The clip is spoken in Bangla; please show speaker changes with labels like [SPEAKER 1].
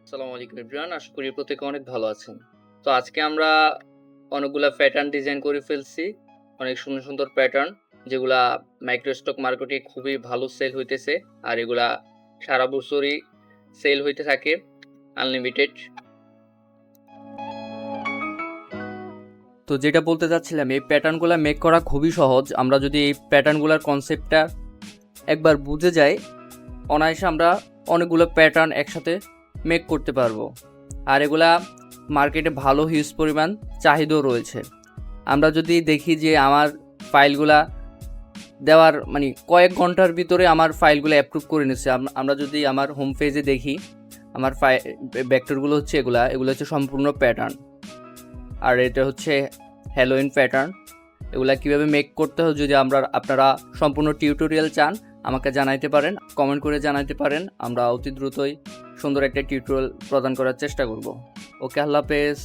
[SPEAKER 1] আসসালামু আলাইকুম এভরিওয়ান। আশা করি প্রত্যেকে অনেক ভালো আছেন। তো আজকে আমরা অনেকগুলা প্যাটার্ন ডিজাইন করে ফেলছি। অনেক সুন্দর, সুন্দর প্যাটার্ন যেগুলা মাইক্রো স্টক মার্কেটে খুবই ভালো সেল হইতেছে। আর এগুলা সারা বছরই সেল হইতে থাকে আনলিমিটেড। তো যেটা বলতে চাচ্ছিলাম, এই প্যাটার্নগুলা মেক করা খুবই সহজ। আমরা যদি এই প্যাটার্নগুলার কনসেপ্টটা একবার বুঝে যাই, অনায়াসে আমরা অনেকগুলো প্যাটার্ন একসাথে মেক করতে পারবো। আর এগুলা মার্কেটে ভালো হিউজ পরিমাণ চাহিদাও রয়েছে। আমরা যদি দেখি যে আমার ফাইলগুলা দেওয়ার মানে কয়েক ঘন্টার ভিতরে আমার ফাইলগুলো অ্যাপ্রুভ করে নিচ্ছে। আমরা যদি আমার হোম পেজে দেখি, আমার ভেক্টরগুলো হচ্ছে এগুলো হচ্ছে সম্পূর্ণ প্যাটার্ন। আর এটা হচ্ছে হ্যালোইন প্যাটার্ন। এগুলা কীভাবে মেক করতে হয়, যদি আপনারা সম্পূর্ণ টিউটোরিয়াল চান আমাকে জানাইতে পারেন, কমেন্ট করে জানাইতে পারেন। আমরা অতি দ্রুতই সুন্দর একটা টিউটোরিয়াল প্রদান করার চেষ্টা করব। ওকে, আল্লাহ হাফেজ।